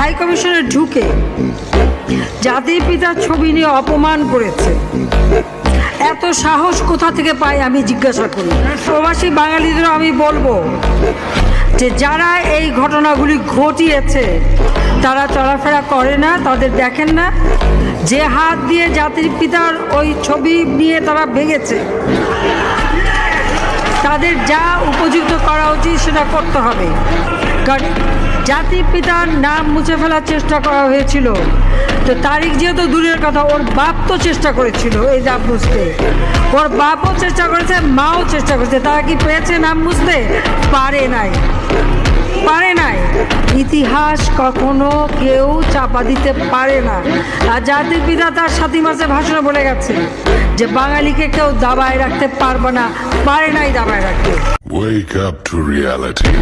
High কমিশনে ঢুকে জাতির পিতার ছবি নিয়ে অপমান করেছে। এত সাহস কোথা থেকে পাই আমি জিজ্ঞাসা করি। প্রবাসী বাঙালিদেরও আমি বলবো যে যারা এই ঘটনাগুলি ঘটিয়েছে তারা চলাফেরা করে না, তাদের দেখেন না যে হাত দিয়ে জাতির পিতার ওই ছবি নিয়ে তারা ভেঙেছে, তাদের যা উপযুক্ত করা উচিত সেটা করতে হবে। কারণ জাতির পিতার নাম মুছে ফেলার চেষ্টা করা হয়েছিল, তো তারিখ যেহেতু দূরের কথা, ওর বাপ তো চেষ্টা করেছিল এই নাম মুছতে, ওর বাপও চেষ্টা করেছে, মাও চেষ্টা করেছে। তারা কি পেয়েছে নাম মুছতে? পারে নাই। ইতিহাস কখনো কেউ চাপা দিতে পারে না। আর জাতির পিতা তার 7 মাসে ভাষণে বলে গেছে যে বাঙালিকে কেউ দাবায় রাখতে পারবে না, পারে নাই দাবায় রাখতে। Wake up to reality.